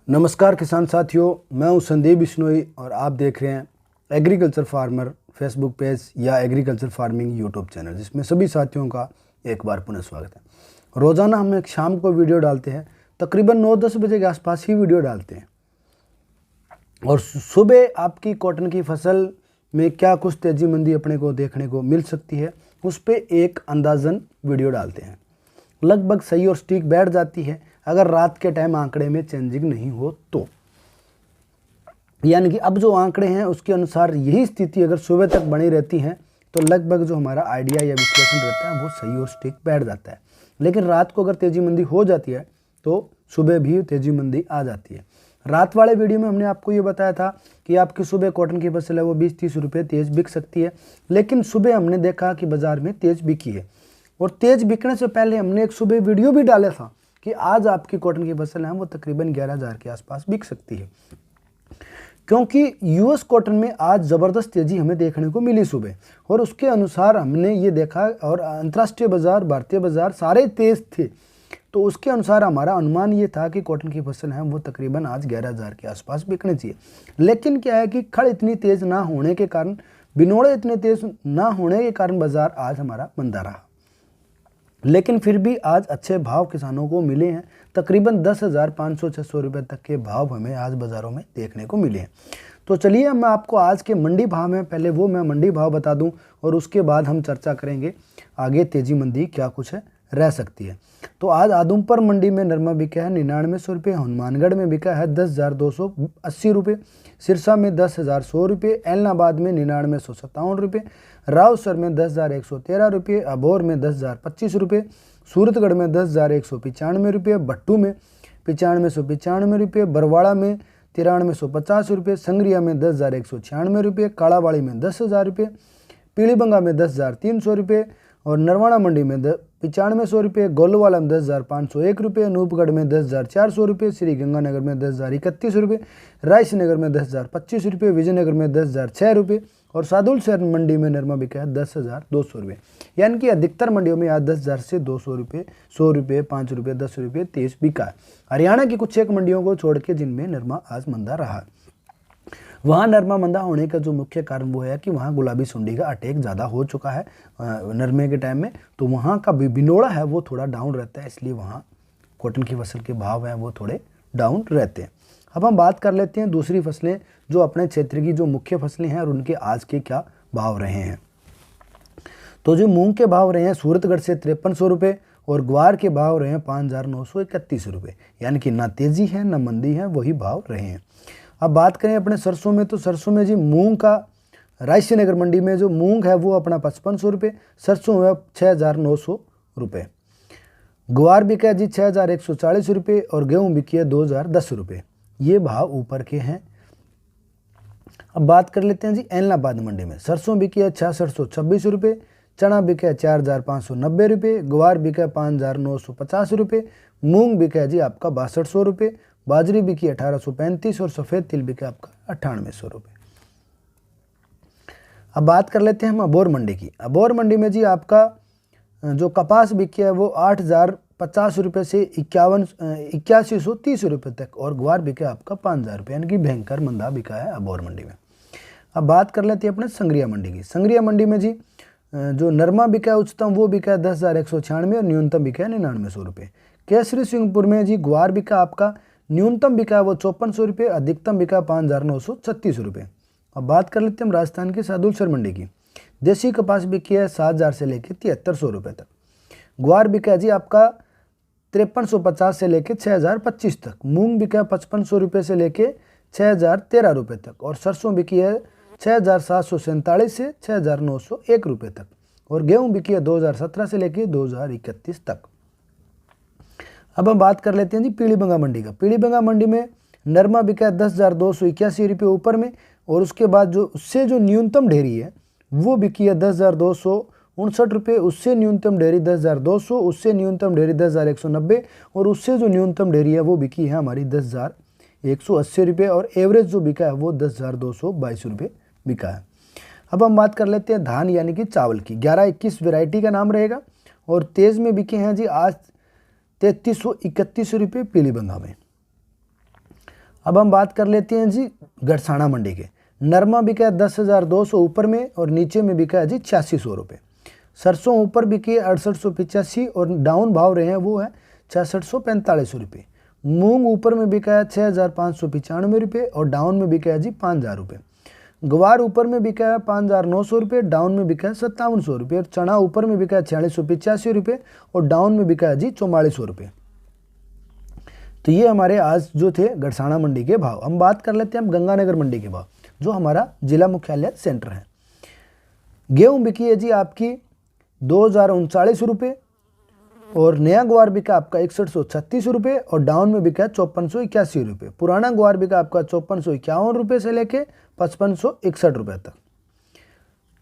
नमस्कार किसान साथियों, मैं हूं संदीप बिश्नोई और आप देख रहे हैं एग्रीकल्चर फार्मर फेसबुक पेज या एग्रीकल्चर फार्मिंग यूट्यूब चैनल, जिसमें सभी साथियों का एक बार पुनः स्वागत है। रोज़ाना हम एक शाम को वीडियो डालते हैं, तकरीबन 9-10 बजे के आसपास ही वीडियो डालते हैं। और सुबह आपकी कॉटन की फसल में क्या कुछ तेज़ी मंदी अपने को देखने को मिल सकती है, उस पर एक अंदाज़न वीडियो डालते हैं। लगभग सही और स्टिक बैठ जाती है अगर रात के टाइम आंकड़े में चेंजिंग नहीं हो तो। यानी कि अब जो आंकड़े हैं उसके अनुसार यही स्थिति अगर सुबह तक बनी रहती है तो लगभग जो हमारा आइडिया या विश्लेषण रहता है वो सही और स्टिक बैठ जाता है। लेकिन रात को अगर तेज़ी मंदी हो जाती है तो सुबह भी तेज़ी मंदी आ जाती है। रात वाले वीडियो में हमने आपको ये बताया था कि आपकी सुबह कॉटन की फसल है वो 20-30 रुपये तेज़ बिक सकती है, लेकिन सुबह हमने देखा कि बाज़ार में तेज़ बिकी है। और तेज़ बिकने से पहले हमने एक सुबह वीडियो भी डाला था कि आज आपकी कॉटन की फसल है वो तकरीबन 11,000 के आसपास बिक सकती है, क्योंकि यूएस कॉटन में आज ज़बरदस्त तेज़ी हमें देखने को मिली सुबह। और उसके अनुसार हमने ये देखा और अंतर्राष्ट्रीय बाज़ार, भारतीय बाज़ार सारे तेज़ थे, तो उसके अनुसार हमारा अनुमान ये था कि कॉटन की फसल है वो तकरीबन आज 11,000 के आसपास बिकनी चाहिए। लेकिन क्या है कि खड़ इतनी तेज़ ना होने के कारण, बिनोड़े इतने तेज़ ना होने के कारण बाज़ार आज हमारा मंदा रहा। लेकिन फिर भी आज अच्छे भाव किसानों को मिले हैं, तकरीबन 10,500-600 रुपये तक के भाव हमें आज बाज़ारों में देखने को मिले हैं। तो चलिए मैं आपको आज के मंडी भाव में पहले वो मैं मंडी भाव बता दूं और उसके बाद हम चर्चा करेंगे आगे तेज़ी मंदी क्या कुछ है रह सकती है। तो आज आदमपुर मंडी में नरमा बिका है 9900 रुपये, हनुमानगढ़ में बिका है 10,280 रुपये, सिरसा में 10,100 रुपये, एलनाबाद में 9957 रुपये, रावसर में 10,113 रुपये, अबोर में 10,025 रुपये, सूरतगढ़ में 10,195 रुपये, भट्टू में 9595 रुपये, बरवाड़ा में 9350 रुपये, संगरिया में 10,196 रुपये, कालावाड़ी में 10,000 रुपये, पीलीबंगा में 10,300 रुपये और नरवाना मंडी में 9500 रुपये, गोलवाला में 10,501 रुपये, नूपगढ़ में 10,400 रुपये, श्री गंगानगर में 10,031 रुपये, रायसीनगर में 10,025 रुपये, विजयनगर में 10,006 रुपये और सादुल शहर मंडी में नरमा बिका है 10,200 रुपये। यानी कि अधिकतर मंडियों में आज 10,000 से 200 रुपये, 100 रुपये, 5 रुपये, 10 रुपये तेज बिका है। हरियाणा की कुछ एक मंडियों को छोड़ के जिनमें नरमा आज मंदा रहा। वहाँ नरमा मंदा होने का जो मुख्य कारण वो है कि वहाँ गुलाबी सुंडी का अटैक ज़्यादा हो चुका है नरमे के टाइम में, तो वहाँ का बिनोड़ा है वो थोड़ा डाउन रहता है, इसलिए वहाँ कॉटन की फसल के भाव हैं वो थोड़े डाउन रहते हैं। अब हम बात कर लेते हैं दूसरी फसलें जो अपने क्षेत्र की जो मुख्य फसलें हैं और उनके आज के क्या भाव रहे हैं। तो जो मूंग के भाव रहे हैं सूरतगढ़ से 5300 रुपये और ग्वार के भाव रहे हैं 5,931 रुपये। यानी कि ना तेज़ी है ना मंदी है, वही भाव रहे हैं। अब बात करें अपने सरसों में, तो सरसों में जी मूंग का रायसीनगर मंडी में जो मूंग है वो अपना 5500 रुपये, सरसों है 6,900 रुपये, ग्वार बिका है जी 6,140 रुपये और गेहूँ बिकी है 2,010 रुपये। ये भाव ऊपर के हैं। अब बात कर लेते हैं जी एलनाबाद मंडी में, सरसों बिकी है 6,626 रुपये, चना बिका है 4,590 रुपये, ग्वार बिका है 5,950 रुपये, मूंग बिका है जी आपका 6200 रुपये, बाजरी बिकी 1,835 और सफ़ेद तिल बिका आपका 9800 रुपये। अब बात कर लेते हैं हम अबोर मंडी की। अबोर मंडी में जी आपका जो कपास बिकी है वो 8,050 रुपये से 8130 रुपये तक और ग्वार बिका आपका 5,000 रुपये, यानी कि भयंकर मंदा बिका है अबोर मंडी में। अब बात कर लेते हैं अपने संगरिया मंडी की। संगरिया मंडी में जी जो नरमा बिका है उच्चतम वो बिका है 10,196 और न्यूनतम बिका है 9900 रुपये। केसरी सिंहपुर में जी ग्वार बिका आपका न्यूनतम बिका है वो 5400 रुपये, अधिकतम बिका 5,936 रुपये। अब बात कर लेते हैं हम राजस्थान की सादुलसर मंडी की। देसी कपास बिकी है 7,000 से लेकर 7,300 रुपये तक, ग्वार बिका है जी आपका 5,350 से लेकर 6,025 तक, मूंग बिका है 5,500 रुपये से लेकर 6,013 रुपये तक और सरसों बिकी है 6,747 से 6,901 रुपये तक और गेहूँ बिकी है 2017 से लेकर 2031 तक। अब हम बात कर लेते हैं जी पीलीबंगा मंडी का। पीलीबंगा मंडी में नरमा बिका है 10,281 रुपये ऊपर में और उसके बाद जो उससे जो न्यूनतम ढेरी है वो बिकी है 10,259 रुपये, उससे न्यूनतम ढेरी 10,200, उससे न्यूनतम ढेरी 10,190 और उससे जो न्यूनतम ढेरी है वो बिकी है हमारी 10,180 रुपये और एवरेज जो बिका है वो 10,222 रुपये बिका है। अब हम बात कर लेते हैं धान यानी कि चावल की। 11-21 वैरायटी का नाम रहेगा और तेज़ में बिके हैं जी आज 3,331 रुपये पीलीबंगा में। अब हम बात कर लेते हैं जी गड़साना मंडी के। नरमा बिका है 10,200 ऊपर में और नीचे में बिका है जी 8600 रुपये। सरसों ऊपर बिकी है 6885 और डाउन भाव रहे हैं वो है 6645 रुपये। मूंग ऊपर में बिका है 6595 रुपये और डाउन में बिका है जी 5000 रुपये। गवार ऊपर में बिका है 5900 रुपये, डाउन में बिका है 5700 रुपये। और चना ऊपर में बिका है 4685 रुपये और डाउन में बिका है जी 4400 रुपये। तो ये हमारे आज जो थे गड़साना मंडी के भाव। हम बात कर लेते हैं हम गंगानगर मंडी के भाव, जो हमारा जिला मुख्यालय सेंटर है। गेहूं बिकी है जी आपकी 2039 रुपये और नया ग्वार बिका आपका 6136 रुपये और डाउन में बिका 5481 रुपये। पुराना ग्वार बिका आपका 5451 रुपये से लेके 5561 रुपये तक।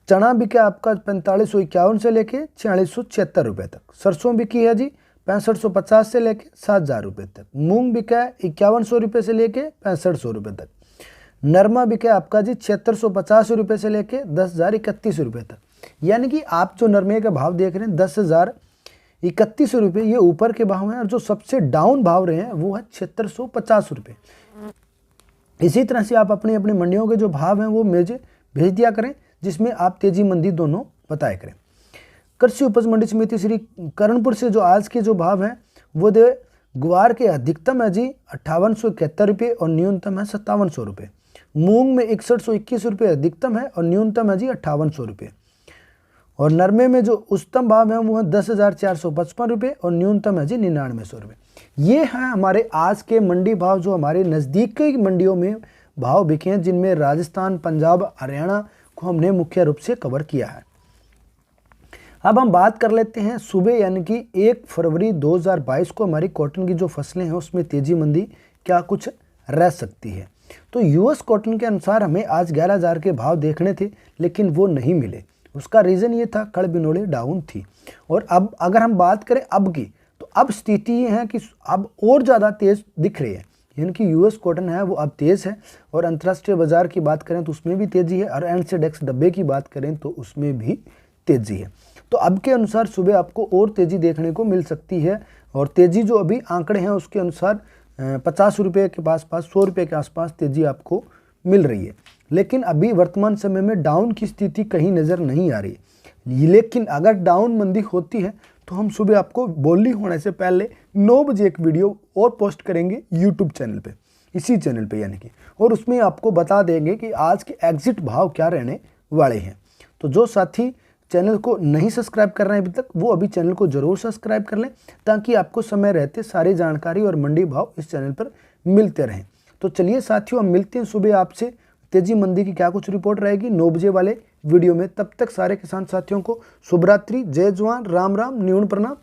चना बिका आपका 4551 से लेके 4676 रुपये तक। सरसों बिकी है जी 6550 से लेके 7000 रुपये तक। मूंग बिका है 5100 रुपये से लेके 6500 रुपये तक। नरमा बिका आपका जी 7650 रुपये से लेके 10,031 रुपये तक। यानी कि आप जो नरमे का भाव देख रहे हैं 10,031 रुपये, ये ऊपर के भाव हैं और जो सबसे डाउन भाव रहे हैं वो है 7650 रुपये। इसी तरह से आप अपनी अपनी मंडियों के जो भाव हैं वो मुझे भेज दिया करें, जिसमें आप तेजी मंदी दोनों बताया करें। कृषि उपज मंडी समिति श्री करणपुर से जो आज के जो भाव हैं वो दे ग्वार के अधिकतम है जी 5871 रुपये और न्यूनतम है 5700 रुपये। मूंग में 6121 रुपये अधिकतम है और न्यूनतम है जी 5800 रुपये। और नरमे में जो उच्चतम भाव है वो है 10,455 रुपये और न्यूनतम है जी 9900 रुपये। ये हैं हमारे आज के मंडी भाव जो हमारे नज़दीक की मंडियों में भाव बिके हैं, जिनमें राजस्थान, पंजाब, हरियाणा को हमने मुख्य रूप से कवर किया है। अब हम बात कर लेते हैं सुबह यानी कि 1 फरवरी 2022 को हमारी कॉटन की जो फसलें हैं उसमें तेजी मंदी क्या कुछ रह सकती है। तो यूएस कॉटन के अनुसार हमें आज 11,000 के भाव देखने थे, लेकिन वो नहीं मिले। उसका रीज़न ये था कड़ बिनोले डाउन थी। और अब अगर हम बात करें अब की, तो अब स्थिति ये है कि अब और ज़्यादा तेज़ दिख रही है, यानी कि यूएस कॉटन है वो अब तेज़ है। और अंतर्राष्ट्रीय बाजार की बात करें तो उसमें भी तेज़ी है और एनसेडेक्स डब्बे की बात करें तो उसमें भी तेज़ी है। तो अब के अनुसार सुबह आपको और तेज़ी देखने को मिल सकती है। और तेज़ी जो अभी आंकड़े हैं उसके अनुसार 50 रुपये के आसपास, 100 रुपये के आसपास तेज़ी आपको मिल रही है। लेकिन अभी वर्तमान समय में डाउन की स्थिति कहीं नज़र नहीं आ रही। लेकिन अगर डाउन मंदी होती है तो हम सुबह आपको बोली होने से पहले 9 बजे एक वीडियो और पोस्ट करेंगे यूट्यूब चैनल पे, इसी चैनल पे यानी कि, और उसमें आपको बता देंगे कि आज के एग्जिट भाव क्या रहने वाले हैं। तो जो साथी चैनल को नहीं सब्सक्राइब कर रहे हैं अभी तक, वो अभी चैनल को ज़रूर सब्सक्राइब कर लें, ताकि आपको समय रहते सारी जानकारी और मंडी भाव इस चैनल पर मिलते रहें। तो चलिए साथियों, हम मिलते हैं सुबह आपसे। तेजी मंदी की क्या कुछ रिपोर्ट रहेगी 9 बजे वाले वीडियो में। तब तक सारे किसान साथियों को शुभ रात्रि, जय जवान, राम राम, न्यून प्रणाम।